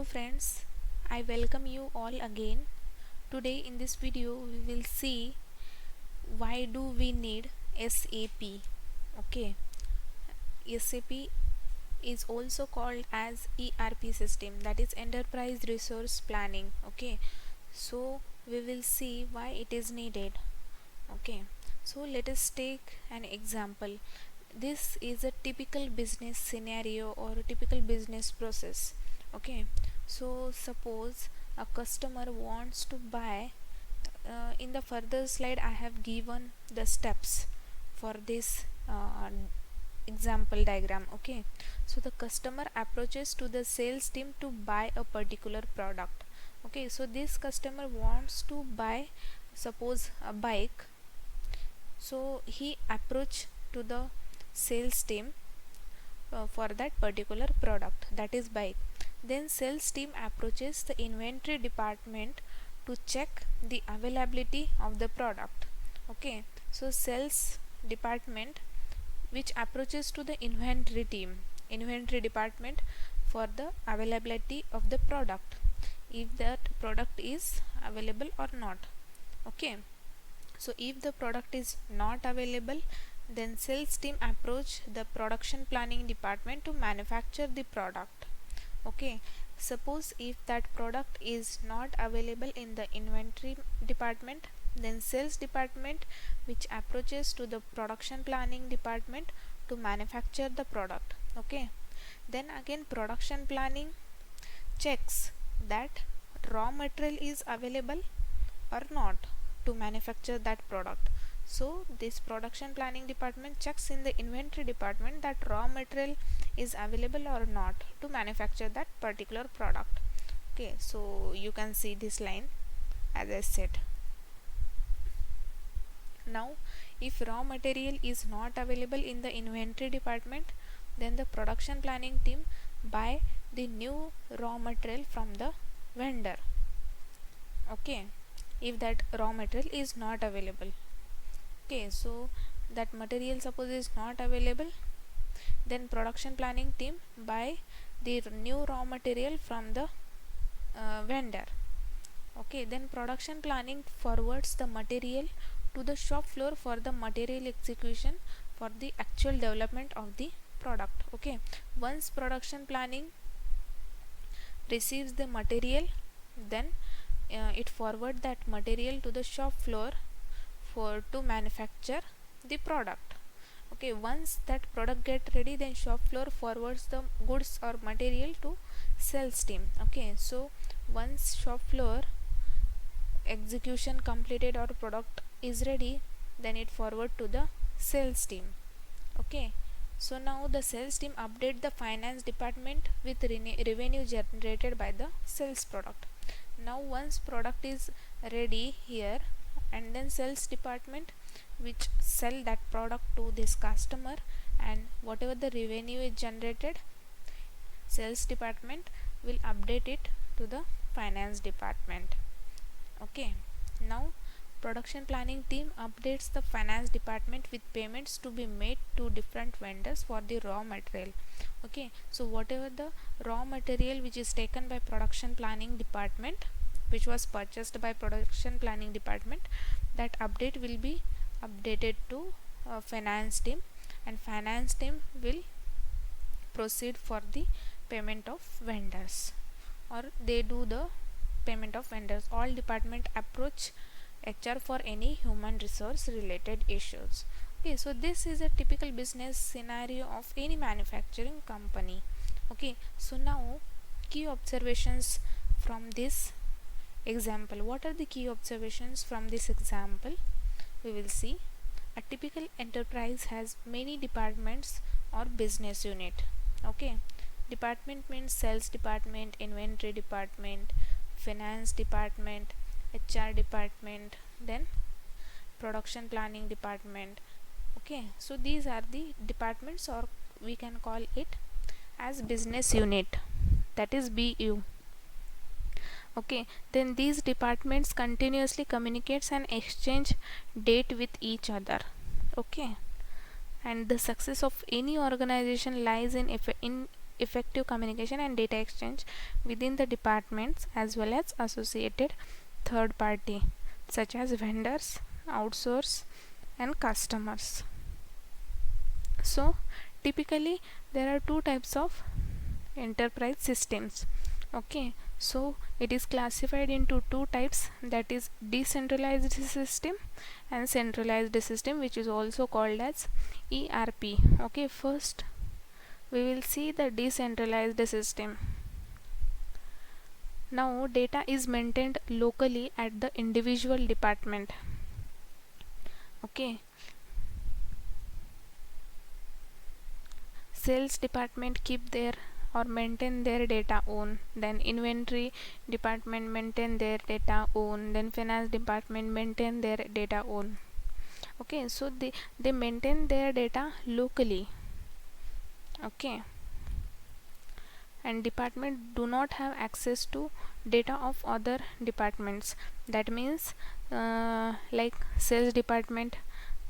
Hello friends, I welcome you all again. Today in this video we will see why do we need SAP. Okay, SAP is also called as ERP system, that is Enterprise Resource Planning. Okay, so we will see why it is needed. Okay, so let us take an example. This is a typical business scenario or a typical business process. Okay, so suppose a customer wants to buy, in the further slide I have given the steps for this example diagram. Okay, so the customer approaches to the sales team to buy a particular product. Okay, so this customer wants to buy, suppose, a bike. So he approach to the sales team for that particular product, that is bike. Then sales team approaches the inventory department to check the availability of the product. Okay, so sales department which approaches to the inventory department for the availability of the product, if that product is available or not. Okay, so if the product is not available, then sales team approach the production planning department to manufacture the product. Okay, suppose if that product is not available in the inventory department, then sales department which approaches to the production planning department to manufacture the product. Okay, then again production planning checks that raw material is available or not to manufacture that product. So this production planning department checks in the inventory department that raw material is available or not to manufacture that particular product. Okay, so you can see this line as I said. Now if raw material is not available in the inventory department, then the production planning team buy the new raw material from the vendor. Okay, if that raw material is not available. Okay, so that material suppose is not available, then production planning team buy the new raw material from the vendor. Okay, then production planning forwards the material to the shop floor for the material execution for the actual development of the product. Okay, once production planning receives the material, then it forward that material to the shop floor for to manufacture the product. Okay, once that product get ready, then shop floor forwards the goods or material to sales team. Okay, so once shop floor execution completed or product is ready, then it forward to the sales team. Okay, so now the sales team update the finance department with revenue generated by the sales product. Now once product is ready here, and then sales department which sell that product to this customer, and whatever the revenue is generated, sales department will update it to the finance department. Okay, now production planning team updates the finance department with payments to be made to different vendors for the raw material. Okay, so whatever the raw material which is taken by production planning department, which was purchased by production planning department, that update will be updated to finance team, and finance team will proceed for the payment of vendors, or they do the payment of vendors. All department approach HR for any human resource related issues. Okay, so this is a typical business scenario of any manufacturing company. Okay, so now key observations from this example. What are the key observations from this example? We will see. A typical enterprise has many departments or business unit. Okay, department means sales department, inventory department, finance department, HR department, then production planning department. Okay, so these are the departments, or we can call it as business unit, that is BU. Okay, then these departments continuously communicates and exchange data with each other. Okay, and the success of any organization lies in effective communication and data exchange within the departments as well as associated third party such as vendors, outsource and customers. So typically there are two types of enterprise systems. Okay, so it is classified into two types, that is decentralized system and centralized system, which is also called as ERP. Okay, first we will see the decentralized system. Now data is maintained locally at the individual department. Okay, sales department keep their or maintain their data own, then inventory department maintain their data own, then finance department maintain their data own. Okay, so they maintain their data locally. Okay, and department do not have access to data of other departments. That means like sales department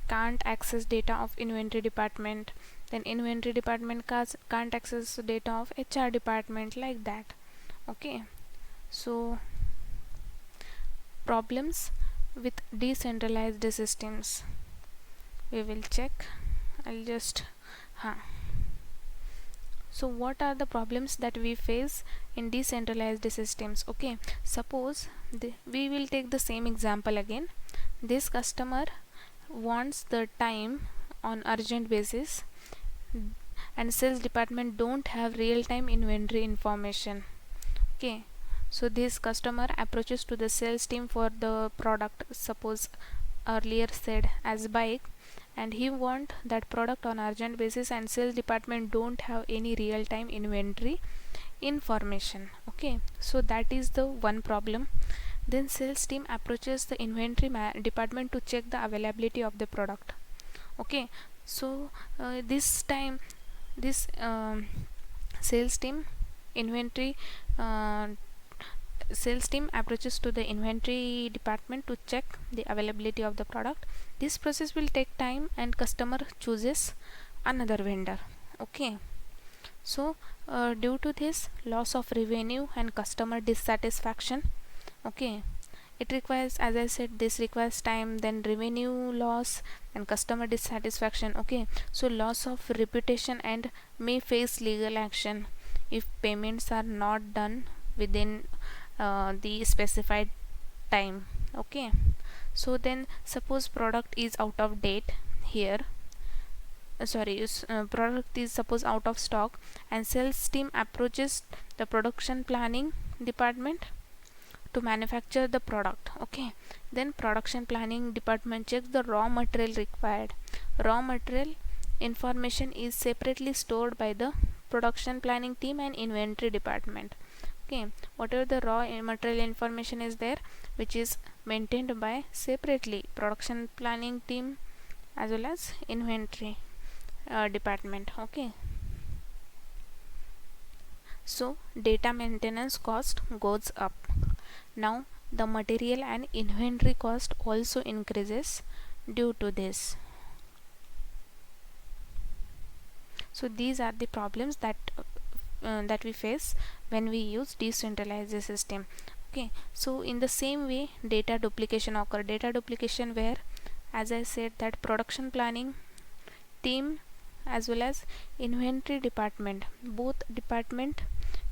can't access data of inventory department, then inventory department can't access data of HR department, like that. Okay, so problems with decentralized systems we will check. I'll just so what are the problems that we face in decentralized systems? Okay, suppose we will take the same example again. This customer wants the time on urgent basis and sales department don't have real-time inventory information. Okay, so this customer approaches to the sales team for the product, suppose earlier said as bike, and he want that product on urgent basis and sales department don't have any real-time inventory information. Okay, so that is the one problem. Then sales team approaches the inventory department to check the availability of the product. Okay, so this time this sales team inventory sales team approaches to the inventory department to check the availability of the product. This process will take time and customer chooses another vendor. Okay, so due to this loss of revenue and customer dissatisfaction, okay, it requires, as I said, this requires time, then revenue loss and customer dissatisfaction. Okay, so loss of reputation and may face legal action if payments are not done within the specified time. Okay, so then suppose product is out of date here, product is suppose out of stock and sales team approaches the production planning department to manufacture the product. Okay, then production planning department checks the raw material required. Raw material information is separately stored by the production planning team and inventory department. Okay, whatever the raw material information is there, which is maintained by separately production planning team as well as inventory department. Okay, so data maintenance cost goes up. Now the material and inventory cost also increases due to this. So these are the problems that we face when we use decentralized system. Okay, so in the same way data duplication occur. Data duplication where, as I said, that production planning team as well as inventory department, both department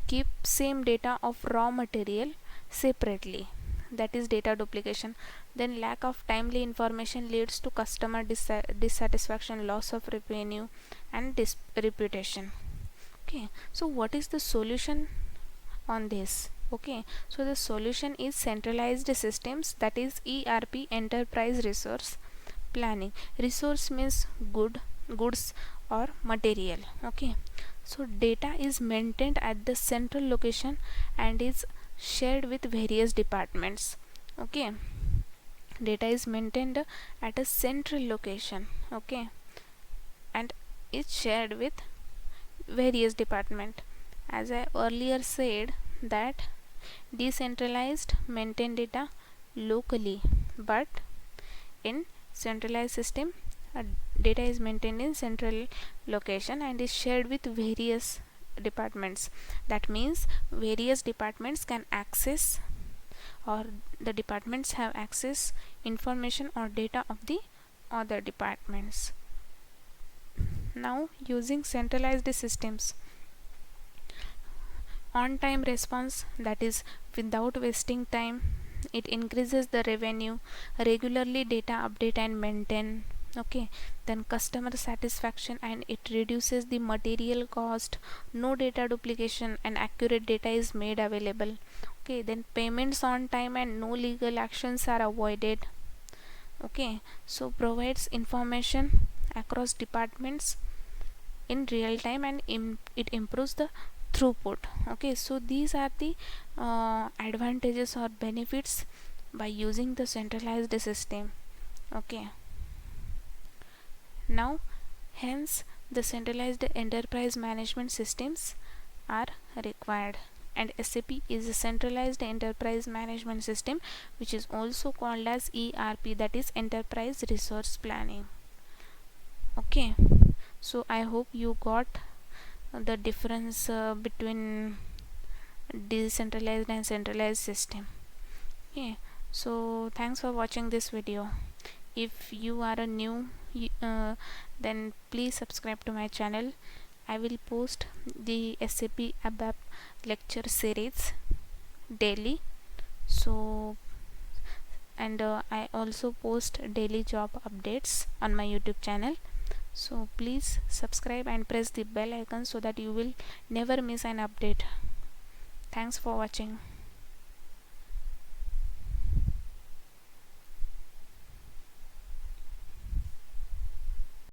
keep same data of raw material separately, that is data duplication. Then lack of timely information leads to customer dissatisfaction, loss of revenue and reputation. Okay, so what is the solution on this? Okay, so the solution is centralized systems, that is ERP, enterprise resource planning. Resource means goods or material. Okay, so data is maintained at the central location and is shared with various departments. Okay, data is maintained at a central location, okay, and is shared with various department. As I earlier said that decentralized maintain data locally, but in centralized system data is maintained in central location and is shared with various departments. That means various departments can access, or the departments have access information or data of the other departments. Now, using centralized systems, on time response, that is without wasting time, it increases the revenue, regularly data update and maintain. Okay, then customer satisfaction, and it reduces the material cost, no data duplication, and accurate data is made available. Okay, then payments on time and no legal actions are avoided. Okay, so provides information across departments in real time, and it improves the throughput. Okay, so these are the advantages or benefits by using the centralized system. Okay, now hence the centralized enterprise management systems are required, and SAP is a centralized enterprise management system, which is also called as ERP, that is enterprise resource planning. Okay, so I hope you got the difference between decentralized and centralized system. Okay, so thanks for watching this video. If you are a new then please subscribe to my channel. I will post the SAP ABAP lecture series daily. So, and I also post daily job updates on my YouTube channel. So please subscribe and press the bell icon so that you will never miss an update. Thanks for watching.